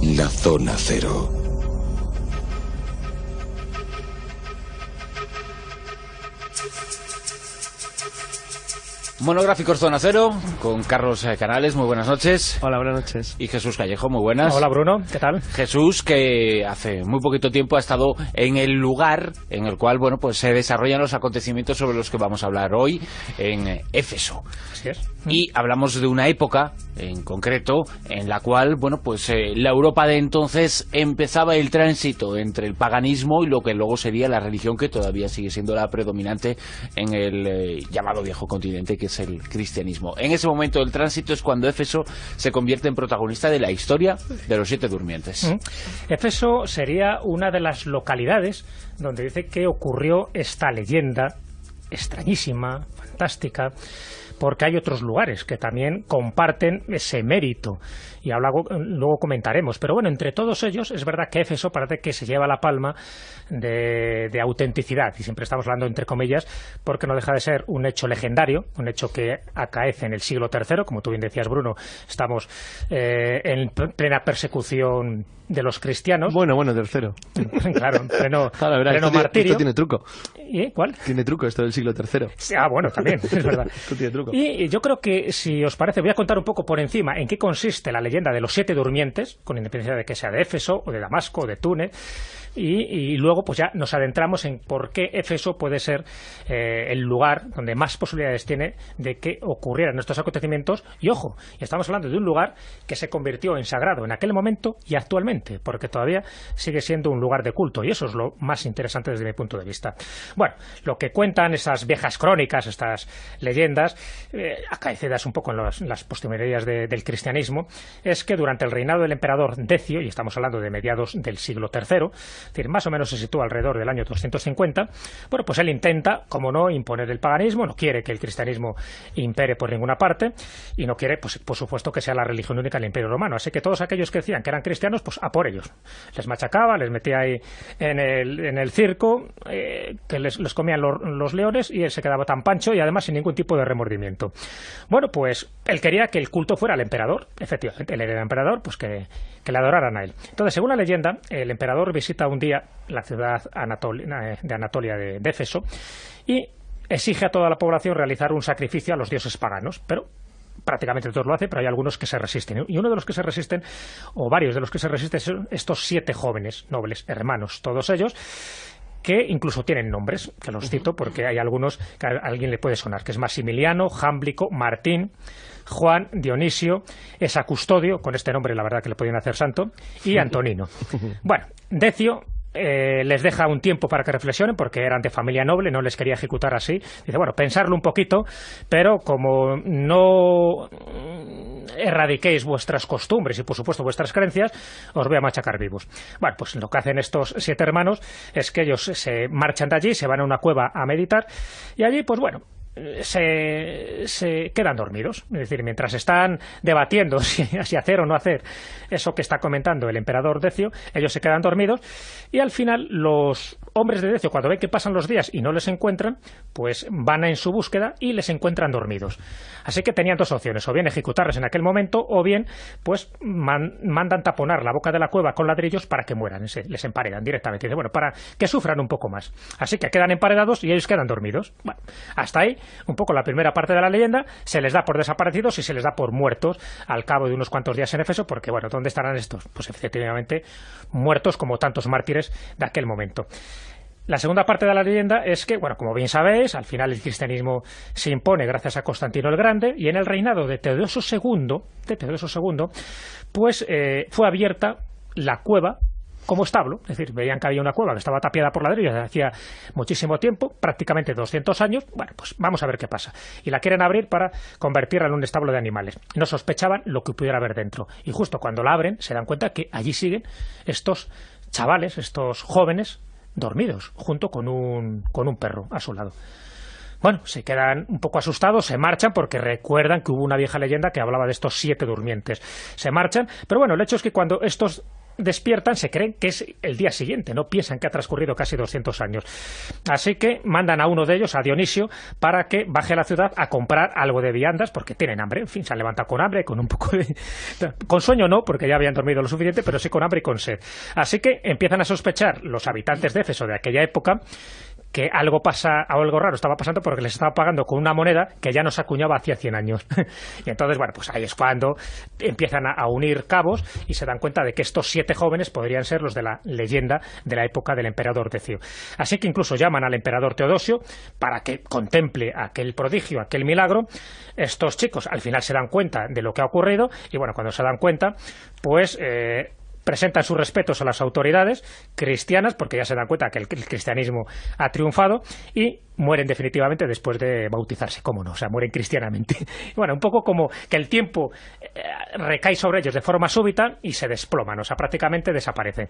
La Zona Cero. Monográficos Zona Cero, con Carlos Canales, muy buenas noches. Hola, buenas noches. Y Jesús Callejo, muy buenas. Hola Bruno, ¿qué tal? Jesús, que hace muy poquito tiempo ha estado en el lugar en el cual, bueno, pues se desarrollan los acontecimientos sobre los que vamos a hablar hoy, en Éfeso. Así es. Y hablamos de una época, en concreto, en la cual, bueno, pues la Europa de entonces empezaba el tránsito entre el paganismo y lo que luego sería la religión, que todavía sigue siendo la predominante en el llamado Viejo Continente, que es el cristianismo. En ese momento del tránsito es cuando Éfeso se convierte en protagonista de la historia de los 7 durmientes. Éfeso sería una de las localidades donde dice que ocurrió esta leyenda extrañísima, fantástica, porque hay otros lugares que también comparten ese mérito, y luego comentaremos. Pero bueno, entre todos ellos es verdad que Éfeso parece que se lleva la palma de autenticidad, y siempre estamos hablando entre comillas, porque no deja de ser un hecho legendario, un hecho que acaece en el siglo III, como tú bien decías, Bruno. Estamos en plena persecución de los cristianos. Bueno, tercero. Claro, pleno esto martirio. Esto tiene truco. ¿Y cuál? Tiene truco esto del siglo III. Bueno, también, es verdad. Esto tiene truco. Y yo creo que, si os parece, voy a contar un poco por encima en qué consiste la leyenda de los 7 durmientes, con independencia de que sea de Éfeso, o de Damasco, o de Túnez, y luego pues ya nos adentramos en por qué Éfeso puede ser el lugar donde más posibilidades tiene de que ocurrieran estos acontecimientos. Y ojo, estamos hablando de un lugar que se convirtió en sagrado en aquel momento y actualmente, porque todavía sigue siendo un lugar de culto, y eso es lo más interesante desde mi punto de vista. Bueno, lo que cuentan esas viejas crónicas, estas leyendas, acaecidas un poco en las postrimerías del cristianismo, es que durante el reinado del emperador Decio, y estamos hablando de mediados del siglo III, es decir, más o menos se sitúa alrededor del año 250, bueno, pues él intenta, como no, imponer el paganismo, no quiere que el cristianismo impere por ninguna parte, y no quiere, pues por supuesto, que sea la religión única del Imperio Romano. Así que todos aquellos que decían que eran cristianos, pues a por ellos. Les machacaba, les metía ahí en el circo, que les comían los leones, y él se quedaba tan pancho y además sin ningún tipo de remordimiento. Bueno, pues él quería que el culto fuera al emperador. Efectivamente, él era el emperador, pues que le adoraran a él. Entonces, según la leyenda, el emperador visita un día la ciudad de Anatolia de Éfeso, y exige a toda la población realizar un sacrificio a los dioses paganos, pero prácticamente todos lo hacen, pero hay algunos que se resisten. Y uno de los que se resisten, o varios de los que se resisten, son estos 7 jóvenes nobles, hermanos, todos ellos, que incluso tienen nombres, que los cito porque hay algunos que a alguien le puede sonar, que es Maximiliano, Jámblico, Martín, Juan, Dionisio, Esa Custodio, con este nombre la verdad que le podían hacer santo, y Antonino. Bueno, Decio les deja un tiempo para que reflexionen, porque eran de familia noble, no les quería ejecutar así. Dice, bueno, pensarlo un poquito, pero como no erradiquéis vuestras costumbres y por supuesto vuestras creencias, os voy a machacar vivos. Bueno, pues lo que hacen estos 7 hermanos es que ellos se marchan de allí, se van a una cueva a meditar, y allí, pues bueno, se quedan dormidos. Es decir, mientras están debatiendo si hacer o no hacer eso que está comentando el emperador Decio, ellos se quedan dormidos, y al final los hombres de Decio, cuando ven que pasan los días y no les encuentran, pues van en su búsqueda y les encuentran dormidos. Así que tenían 2 opciones, o bien ejecutarles en aquel momento, o bien pues mandan taponar la boca de la cueva con ladrillos para que mueran, les emparedan directamente. Dice, bueno, para que sufran un poco más. Así que quedan emparedados y ellos quedan dormidos. Bueno, hasta ahí un poco la primera parte de la leyenda. Se les da por desaparecidos y se les da por muertos al cabo de unos cuantos días en Éfeso, porque bueno, ¿dónde estarán estos? Pues efectivamente muertos como tantos mártires de aquel momento. La segunda parte de la leyenda es que, bueno, como bien sabéis, al final el cristianismo se impone gracias a Constantino el Grande, y en el reinado de Teodoso II, pues fue abierta la cueva como establo. Es decir, veían que había una cueva que estaba tapiada por ladrillos desde hacía muchísimo tiempo, prácticamente 200 años. Bueno, pues vamos a ver qué pasa. Y la quieren abrir para convertirla en un establo de animales. No sospechaban lo que pudiera haber dentro. Y justo cuando la abren, se dan cuenta que allí siguen estos chavales, estos jóvenes, dormidos, junto con un perro a su lado. Bueno, se quedan un poco asustados, se marchan, porque recuerdan que hubo una vieja leyenda que hablaba de estos 7 durmientes. Se marchan, pero bueno, el hecho es que cuando estos despiertan se creen que es el día siguiente, no piensan que ha transcurrido casi 200 años. Así que mandan a uno de ellos, a Dionisio, para que baje a la ciudad a comprar algo de viandas, porque tienen hambre. En fin, se han levantado con hambre, con un poco de... Con sueño no, porque ya habían dormido lo suficiente, pero sí con hambre y con sed. Así que empiezan a sospechar los habitantes de Éfeso de aquella época que algo raro estaba pasando, porque les estaba pagando con una moneda que ya no se acuñaba hacía 100 años. Y entonces, bueno, pues ahí es cuando empiezan a unir cabos y se dan cuenta de que estos 7 jóvenes podrían ser los de la leyenda de la época del emperador Decio. Así que incluso llaman al emperador Teodosio para que contemple aquel prodigio, aquel milagro. Estos chicos al final se dan cuenta de lo que ha ocurrido y, bueno, cuando se dan cuenta, pues... presentan sus respetos a las autoridades cristianas, porque ya se dan cuenta que el cristianismo ha triunfado, y mueren definitivamente después de bautizarse, cómo no, o sea, mueren cristianamente. Y bueno, un poco como que el tiempo recae sobre ellos de forma súbita y se desploman, o sea, prácticamente desaparecen.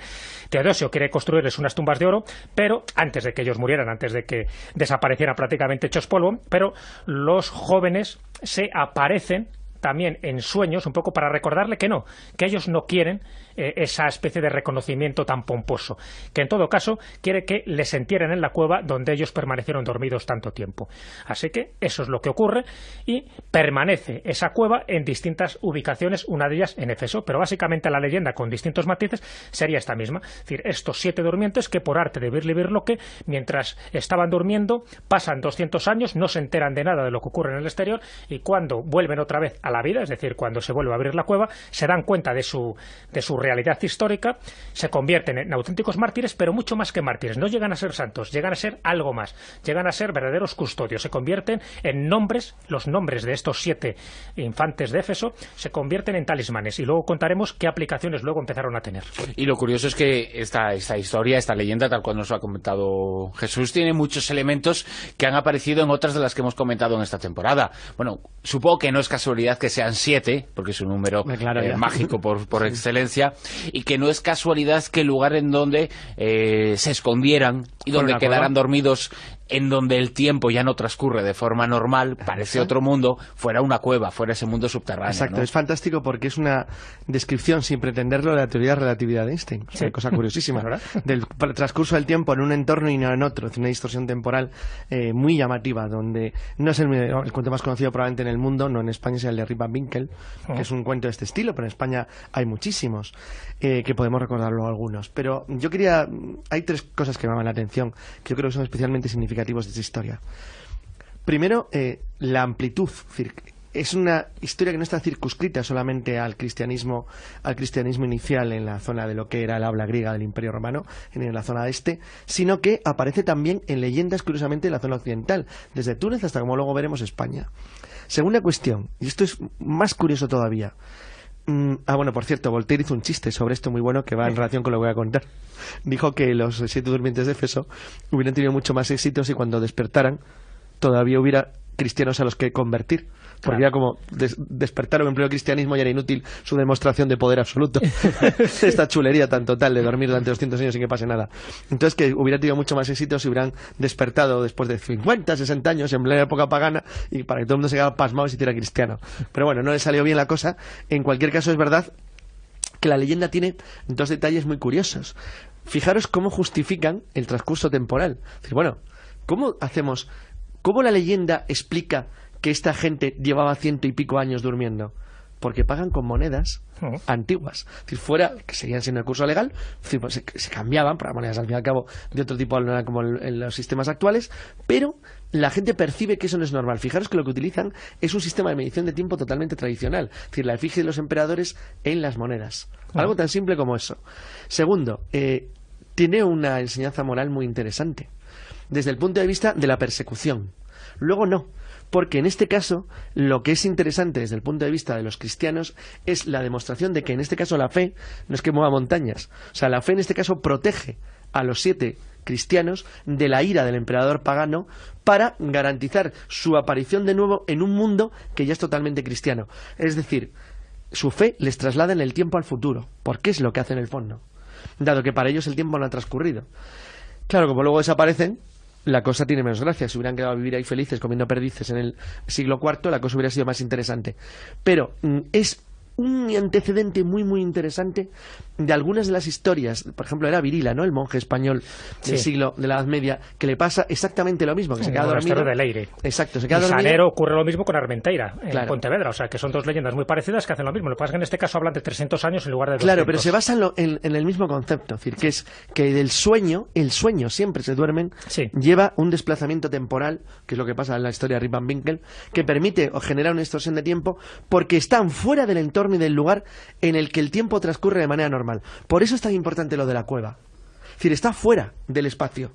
Teodosio quiere construirles unas tumbas de oro, pero antes de que ellos murieran, antes de que desaparecieran prácticamente hechos polvo, pero los jóvenes se aparecen también en sueños, un poco para recordarle que no, que ellos no quieren esa especie de reconocimiento tan pomposo, que en todo caso quiere que les entierren en la cueva donde ellos permanecieron dormidos tanto tiempo. Así que eso es lo que ocurre, y permanece esa cueva en distintas ubicaciones, una de ellas en Éfeso, pero básicamente la leyenda, con distintos matices, sería esta misma, es decir, estos 7 durmientes que por arte de Birlibirloque, mientras estaban durmiendo, pasan 200 años, no se enteran de nada de lo que ocurre en el exterior, y cuando vuelven otra vez a la vida, es decir, cuando se vuelve a abrir la cueva, se dan cuenta de su realidad histórica, se convierten en auténticos mártires, pero mucho más que mártires, no llegan a ser santos, llegan a ser algo más, llegan a ser verdaderos custodios, se convierten en nombres, los nombres de estos 7 infantes de Éfeso se convierten en talismanes, y luego contaremos qué aplicaciones luego empezaron a tener. Y lo curioso es que esta historia, esta leyenda, tal cual nos lo ha comentado Jesús, tiene muchos elementos que han aparecido en otras de las que hemos comentado en esta temporada. Bueno, supongo que no es casualidad que sean 7, porque es un número mágico por excelencia, y que no es casualidad que el lugar en donde se escondieran y donde quedaran dormidos, en donde el tiempo ya no transcurre de forma normal, parece otro mundo, fuera una cueva, fuera ese mundo subterráneo. Exacto, ¿no? es fantástico porque es una descripción, sin pretenderlo, de la teoría de relatividad de Einstein. Es una cosa curiosísima, del transcurso del tiempo en un entorno y no en otro. Es una distorsión temporal muy llamativa, donde no es el cuento más conocido probablemente en el mundo, no en España, es el de Rip Van Winkle, que es un cuento de este estilo, pero en España hay muchísimos, que podemos recordarlo algunos. Pero yo hay 3 cosas que me llaman la atención, que yo creo que son especialmente significativas de esta historia. Primero, la amplitud. Es una historia que no está circunscrita solamente al cristianismo inicial en la zona de lo que era el habla griega del Imperio Romano, en la zona este, sino que aparece también en leyendas, curiosamente, en la zona occidental, desde Túnez hasta, como luego veremos, España. Segunda cuestión, y esto es más curioso todavía. Bueno, por cierto, Voltaire hizo un chiste sobre esto muy bueno que va en relación con lo que voy a contar. Dijo que los 7 durmientes de Éfeso hubieran tenido mucho más éxito si cuando despertaran todavía hubiera cristianos a los que convertir. Porque ya como despertaron en pleno cristianismo y era inútil su demostración de poder absoluto. Esta chulería tan total de dormir durante 200 años sin que pase nada. Entonces, que hubiera tenido mucho más éxito si hubieran despertado después de 50, 60 años en plena época pagana, y para que todo el mundo se quedara pasmado y se hiciera cristiano. Pero bueno, no le salió bien la cosa. En cualquier caso, es verdad que la leyenda tiene 2 detalles muy curiosos. Fijaros cómo justifican el transcurso temporal. Es decir, bueno, ¿cómo la leyenda explica que esta gente llevaba 100 y pico años durmiendo? Porque pagan con monedas antiguas. Es decir, fuera, que seguían siendo el curso legal, se cambiaban para monedas al fin y al cabo de otro tipo, no eran como en los sistemas actuales, pero la gente percibe que eso no es normal. Fijaros que lo que utilizan es un sistema de medición de tiempo totalmente tradicional. Es decir, la efigie de los emperadores en las monedas. Algo tan simple como eso. Segundo, tiene una enseñanza moral muy interesante desde el punto de vista de la persecución. Luego no, porque en este caso lo que es interesante desde el punto de vista de los cristianos es la demostración de que en este caso la fe no es que mueva montañas. O sea, la fe en este caso protege a los 7 cristianos de la ira del emperador pagano para garantizar su aparición de nuevo en un mundo que ya es totalmente cristiano. Es decir, su fe les traslada en el tiempo al futuro, porque es lo que hace en el fondo, dado que para ellos el tiempo no ha transcurrido. Claro, como luego desaparecen, la cosa tiene menos gracia. Si hubieran quedado a vivir ahí felices comiendo perdices en el siglo IV, la cosa hubiera sido más interesante. Pero es un antecedente muy muy interesante de algunas de las historias. Por ejemplo, era Virila, ¿no?, el monje español del siglo de la Edad Media, que le pasa exactamente lo mismo, que se queda dormido. De Leire. Exacto, se queda dormido. Sanero ocurre lo mismo con Armenteira, en Pontevedra, o sea, que son dos leyendas muy parecidas que hacen lo mismo. Lo que pasa es que en este caso hablan de 300 años en lugar de 200. Claro, pero se basa en el mismo concepto, es decir, que es que del sueño, el sueño siempre se duermen, lleva un desplazamiento temporal, que es lo que pasa en la historia de Rip Van Winkle, que permite o genera una distorsión de tiempo porque están fuera del entorno y del lugar en el que el tiempo transcurre de manera normal. Por eso es tan importante lo de la cueva. Es decir, está fuera del espacio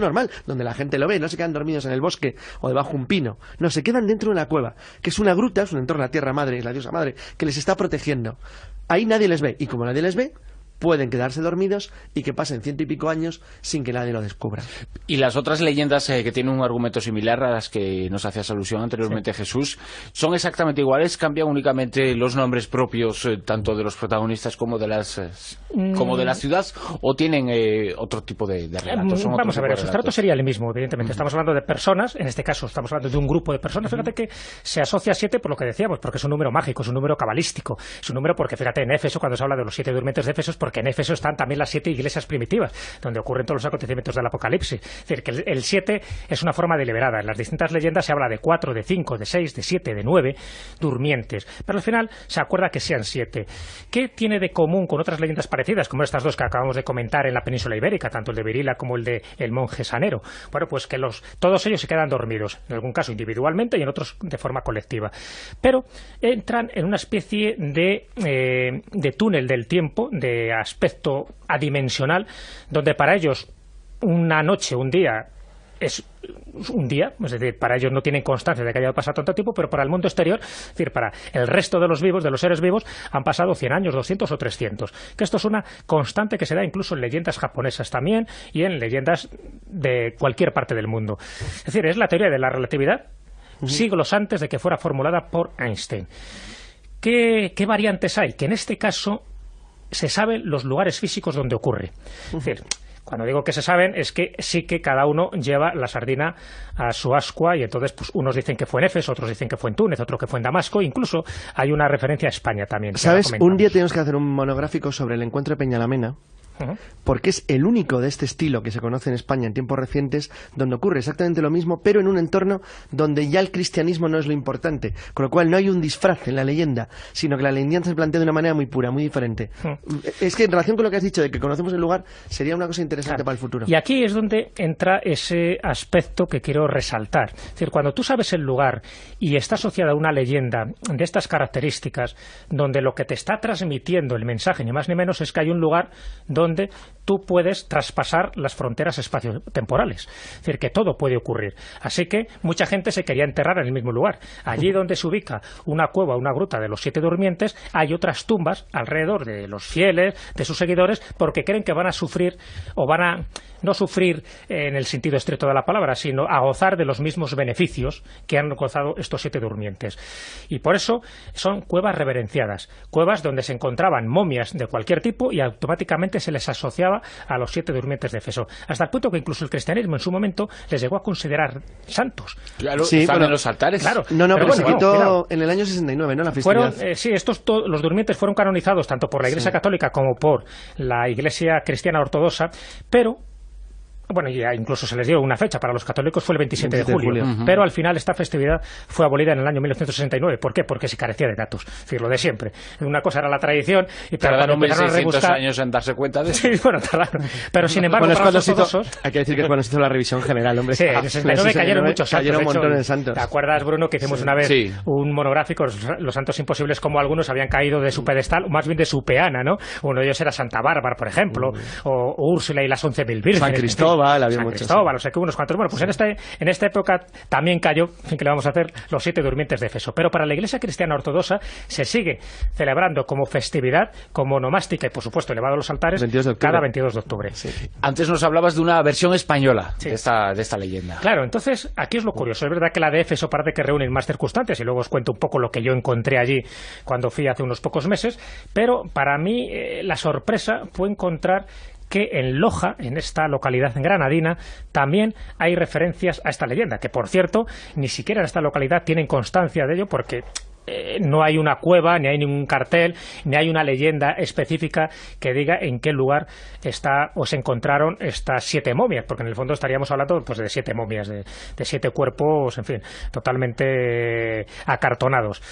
normal, donde la gente lo ve, no se quedan dormidos en el bosque o debajo de un pino, no, se quedan dentro de una cueva, que es una gruta, es un entorno a la tierra madre, es la diosa madre, que les está protegiendo. Ahí nadie les ve, y como nadie les ve, pueden quedarse dormidos y que pasen 100 y pico años sin que nadie lo descubra. Y las otras leyendas que tienen un argumento similar a las que nos hacías alusión anteriormente, Jesús, ¿son exactamente iguales? ¿Cambian únicamente los nombres propios tanto de los protagonistas como de las ciudades, o tienen otro tipo de relatos? Vamos a ver, el sustrato sería el mismo, evidentemente. Estamos hablando de personas, en este caso estamos hablando de un grupo de personas. Fíjate que se asocia a 7 por lo que decíamos, porque es un número mágico, es un número cabalístico, es un número porque, fíjate, en Éfeso, cuando se habla de los 7 durmientes de Éfeso, es porque en Éfeso están también las 7 iglesias primitivas, donde ocurren todos los acontecimientos del Apocalipsis. Es decir, que el 7 es una forma deliberada. En las distintas leyendas se habla de 4, de 5, de 6, de 7, de 9 durmientes, pero al final se acuerda que sean 7. ¿Qué tiene de común con otras leyendas parecidas, como estas dos que acabamos de comentar en la península ibérica, tanto el de Virila como el de el monje Sanero? Bueno, pues que todos ellos se quedan dormidos, en algún caso individualmente y en otros de forma colectiva, pero entran en una especie de túnel del tiempo, de aspecto adimensional, donde para ellos una noche, un día, es un día, es decir, para ellos no tienen constancia de que haya pasado tanto tiempo, pero para el mundo exterior, es decir, para el resto de los vivos, de los seres vivos, han pasado 100 años, 200 o 300. Que esto es una constante que se da incluso en leyendas japonesas también y en leyendas de cualquier parte del mundo. Es decir, es la teoría de la relatividad siglos antes de que fuera formulada por Einstein. ¿Qué variantes hay? Que en este caso se saben los lugares físicos donde ocurre. Es decir, cuando digo que se saben, es que sí que cada uno lleva la sardina a su ascua, y entonces pues unos dicen que fue en Éfeso, otros dicen que fue en Túnez, otro que fue en Damasco, incluso hay una referencia a España también. ¿Sabes? Un día tenemos que hacer un monográfico sobre el encuentro de Peñalamena, porque es el único de este estilo que se conoce en España en tiempos recientes, donde ocurre exactamente lo mismo, pero en un entorno donde ya el cristianismo no es lo importante, con lo cual no hay un disfraz en la leyenda, sino que la leyenda se plantea de una manera muy pura, muy diferente. Es que en relación con lo que has dicho de que conocemos el lugar, sería una cosa interesante para el futuro. Y aquí es donde entra ese aspecto que quiero resaltar. Es decir, cuando tú sabes el lugar y está asociada a una leyenda de estas características, donde lo que te está transmitiendo el mensaje, ni más ni menos, es que hay un lugar donde tú puedes traspasar las fronteras espaciotemporales. Es decir, que todo puede ocurrir. Así que mucha gente se quería enterrar en el mismo lugar. Allí donde se ubica una cueva, una gruta de los 7 durmientes, hay otras tumbas alrededor de los fieles, de sus seguidores, porque creen que van a sufrir, o van a no sufrir en el sentido estricto de la palabra, sino a gozar de los mismos beneficios que han gozado estos 7 durmientes. Y por eso son cuevas reverenciadas, cuevas donde se encontraban momias de cualquier tipo y automáticamente se les asociaba a los 7 durmientes de Éfeso, hasta el punto que incluso el cristianismo en su momento les llegó a considerar santos. Claro, sí, están en los altares. Claro, pero se quitó en el año 69, ¿no? La festividad. Los durmientes fueron canonizados tanto por la Iglesia Católica como por la Iglesia Cristiana Ortodoxa, pero bueno, ya incluso se les dio una fecha, para los católicos fue el 27 de julio. Pero al final esta festividad fue abolida en el año 1969. ¿Por qué? Porque se carecía de datos. Es decir, lo de siempre. Una cosa era la tradición, y tardaron 1.600 años en darse cuenta de eso. Sí, bueno, tardaron. Pero sin embargo, para los ortodoxos... Hay que decir que es cuando se hizo la revisión general, hombre. Sí, en el 69 cayeron muchos santos. Cayeron un montón de santos. ¿Te acuerdas, Bruno, que hicimos una vez un monográfico, los santos imposibles, como algunos habían caído de su pedestal, o más bien de su peana, ¿no? Uno de ellos era Santa Bárbara, por ejemplo, o Úrsula y las 11.000 vírgenes. San Cristóbal, había muchos. No sé qué, unos cuantos. Bueno, pues en esta época también cayó, en que le vamos a hacer, los 7 durmientes de Éfeso. Pero para la Iglesia Cristiana Ortodoxa se sigue celebrando como festividad, como nomástica y, por supuesto, elevado a los altares, cada 22 de octubre. Sí. Antes nos hablabas de una versión española de esta leyenda. Claro, entonces, aquí es lo curioso. Es verdad que la de Éfeso parece que reúne más circunstancias, y luego os cuento un poco lo que yo encontré allí cuando fui hace unos pocos meses, pero para mí la sorpresa fue encontrar que en Loja, en esta localidad granadina, también hay referencias a esta leyenda, que por cierto, ni siquiera en esta localidad tienen constancia de ello, porque no hay una cueva, ni hay ningún cartel, ni hay una leyenda específica que diga en qué lugar está o se encontraron estas 7 momias, porque en el fondo estaríamos hablando pues de 7 momias, de 7 cuerpos, en fin, totalmente acartonados.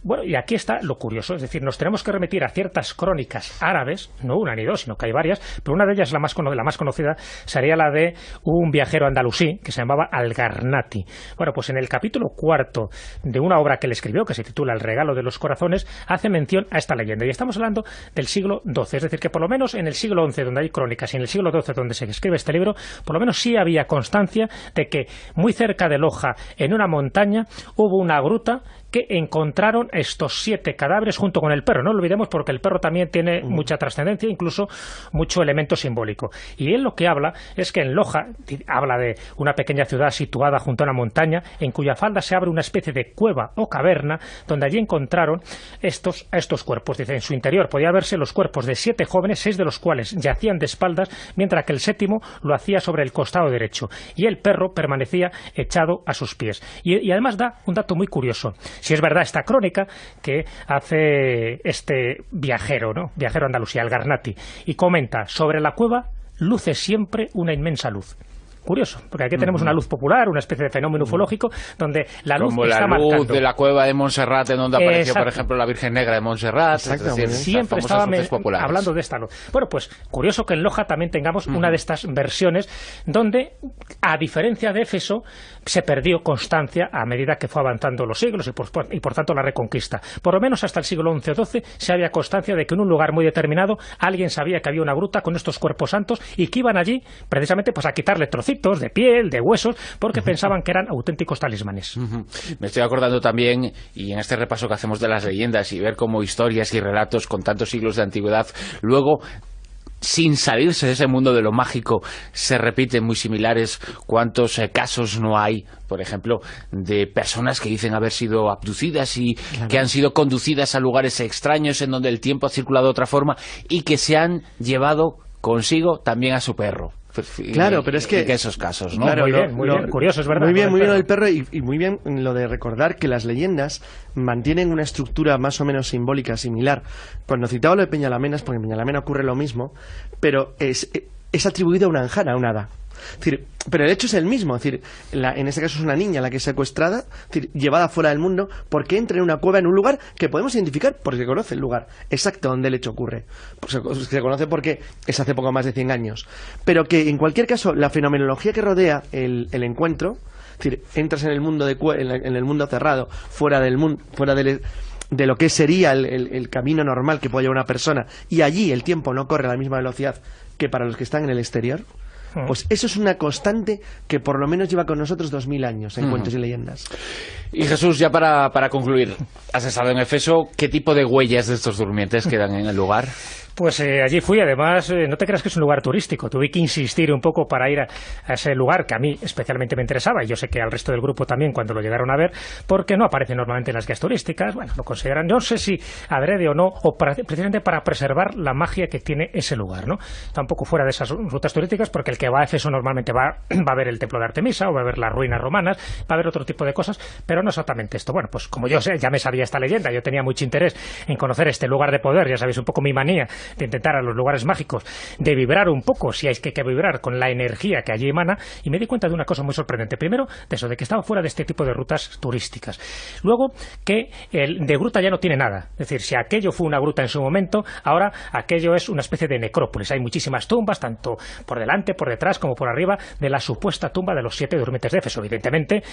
Bueno, y aquí está lo curioso, es decir, nos tenemos que remitir a ciertas crónicas árabes, no una ni dos, sino que hay varias, pero una de ellas, la más conocida, sería la de un viajero andalusí que se llamaba Al-Garnati. Bueno, pues en el capítulo 4 de una obra que él escribió, que se titula El regalo de los corazones, hace mención a esta leyenda. Y estamos hablando del siglo XII, es decir, que por lo menos en el siglo XI, donde hay crónicas, y en el siglo XII, donde se escribe este libro, por lo menos sí había constancia de que muy cerca de Loja, en una montaña, hubo una gruta que encontraron estos 7 cadáveres junto con el perro. No lo olvidemos, porque el perro también tiene mucha trascendencia, incluso mucho elemento simbólico. Y él lo que habla es que en Loja, habla de una pequeña ciudad situada junto a una montaña, en cuya falda se abre una especie de cueva o caverna, donde allí encontraron estos cuerpos. Dice, en su interior podía verse los cuerpos de 7 jóvenes, 6 de los cuales yacían de espaldas, mientras que el 7º lo hacía sobre el costado derecho, y el perro permanecía echado a sus pies. Y además da un dato muy curioso. Si es verdad esta crónica que hace este viajero, ¿no? Viajero andalusí, Al-Garnati, y comenta, sobre la cueva luce siempre una inmensa luz. Curioso, porque aquí tenemos una luz popular, una especie de fenómeno ufológico, donde la luz como está la luz marcando. de la cueva de Montserrat, en donde apareció, por ejemplo, la Virgen Negra de Montserrat. Es decir, siempre estaba hablando de esta luz. Bueno, pues curioso que en Loja también tengamos una de estas versiones, donde, a diferencia de Éfeso, se perdió constancia a medida que fue avanzando los siglos y por tanto la reconquista. Por lo menos hasta el siglo XI o XII se había constancia de que en un lugar muy determinado alguien sabía que había una gruta con estos cuerpos santos y que iban allí precisamente pues a quitarle trocitos de piel, de huesos, porque pensaban que eran auténticos talismanes. Me estoy acordando también, y en este repaso que hacemos de las leyendas y ver cómo historias y relatos con tantos siglos de antigüedad, luego, sin salirse de ese mundo de lo mágico, se repiten muy similares. ¿Cuántos casos no hay, por ejemplo, de personas que dicen haber sido abducidas y que han sido conducidas a lugares extraños en donde el tiempo ha circulado de otra forma y que se han llevado consigo también a su perro? Claro, pero es que esos casos, ¿no? Claro, muy bien, curioso, es verdad. Muy bien lo del perro y muy bien lo de recordar que las leyendas mantienen una estructura más o menos simbólica similar. Cuando citaba lo de Peñalamenas, porque en Peñalamena ocurre lo mismo, pero es atribuido a una anjana, a un hada. Es decir, pero el hecho es el mismo, es decir, en este caso es una niña la que es secuestrada, es decir, llevada fuera del mundo, porque entra en una cueva en un lugar que podemos identificar porque se conoce el lugar exacto donde el hecho ocurre. Pues se conoce porque es hace poco más de 100 años. Pero que en cualquier caso, la fenomenología que rodea el encuentro, es decir, entras en el mundo en el mundo cerrado, fuera del mundo, de lo que sería el camino normal que puede llevar una persona, y allí el tiempo no corre a la misma velocidad que para los que están en el exterior. Pues eso es una constante que por lo menos lleva con nosotros 2000 años en cuentos y leyendas. Y Jesús, ya para concluir, has estado en Éfeso, ¿qué tipo de huellas de estos durmientes quedan en el lugar? Pues allí fui, además, no te creas que es un lugar turístico, tuve que insistir un poco para ir a ese lugar que a mí especialmente me interesaba, y yo sé que al resto del grupo también cuando lo llegaron a ver, porque no aparece normalmente en las guías turísticas, bueno, lo consideran, no sé si adrede o no, o precisamente para preservar la magia que tiene ese lugar, ¿no? Tampoco fuera de esas rutas turísticas, porque el que va a Éfeso normalmente va a ver el templo de Artemisa, o va a ver las ruinas romanas, va a ver otro tipo de cosas, pero no exactamente esto. Bueno, pues como yo sé, ya me sabía esta leyenda, yo tenía mucho interés en conocer este lugar de poder, ya sabéis un poco mi manía de intentar a los lugares mágicos, de vibrar un poco, si hay que vibrar con la energía que allí emana, y me di cuenta de una cosa muy sorprendente. Primero, de eso, de que estaba fuera de este tipo de rutas turísticas. Luego, que de gruta ya no tiene nada. Es decir, si aquello fue una gruta en su momento, ahora aquello es una especie de necrópolis. Hay muchísimas tumbas, tanto por delante, por detrás, como por arriba, de la supuesta tumba de los 7 durmientes de Éfeso. Evidentemente,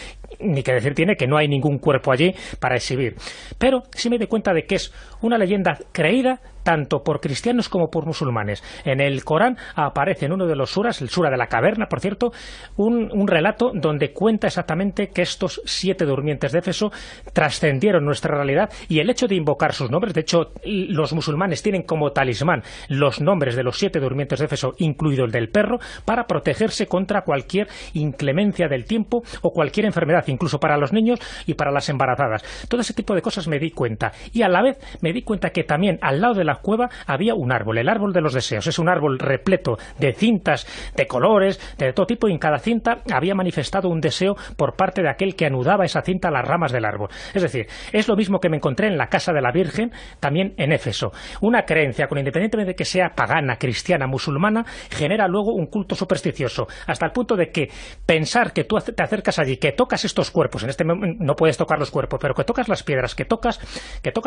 ni que decir tiene que no hay ningún cuerpo allí para exhibir. Pero sí me di cuenta de que es una leyenda creída tanto por cristianos como por musulmanes. En el Corán aparece en uno de los suras, el sura de la caverna, por cierto, un relato donde cuenta exactamente que estos 7 durmientes de Éfeso trascendieron nuestra realidad, y el hecho de invocar sus nombres, de hecho los musulmanes tienen como talismán los nombres de los 7 durmientes de Éfeso, incluido el del perro, para protegerse contra cualquier inclemencia del tiempo o cualquier enfermedad, incluso para los niños y para las embarazadas. Todo ese tipo de cosas me di cuenta, y a la vez me di cuenta que también al lado de la la cueva había un árbol, el árbol de los deseos. Es un árbol repleto de cintas, de colores, de todo tipo, y en cada cinta había manifestado un deseo por parte de aquel que anudaba esa cinta a las ramas del árbol. Es decir, es lo mismo que me encontré en la casa de la Virgen, también en Éfeso. Una creencia, con independientemente de que sea pagana, cristiana, musulmana, genera luego un culto supersticioso, hasta el punto de que pensar que tú te acercas allí, que tocas estos cuerpos, en este momento no puedes tocar los cuerpos, pero que tocas las piedras, que tocas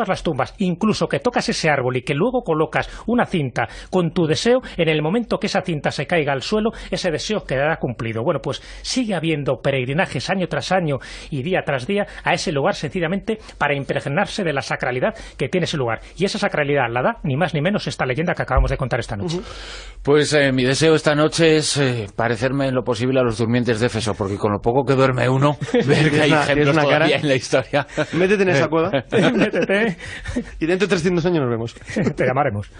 las tumbas, incluso que tocas ese árbol y que luego colocas una cinta con tu deseo, en el momento que esa cinta se caiga al suelo, ese deseo quedará cumplido. Bueno, pues sigue habiendo peregrinajes año tras año y día tras día a ese lugar, sencillamente para impregnarse de la sacralidad que tiene ese lugar. Y esa sacralidad la da ni más ni menos esta leyenda que acabamos de contar esta noche. Pues mi deseo esta noche es parecerme en lo posible a los durmientes de Éfeso, porque con lo poco que duerme uno, ver que hay ejemplos todavía en la historia. Métete en esa cueva. Métete. Y dentro de 300 años nos vemos. Te llamaremos.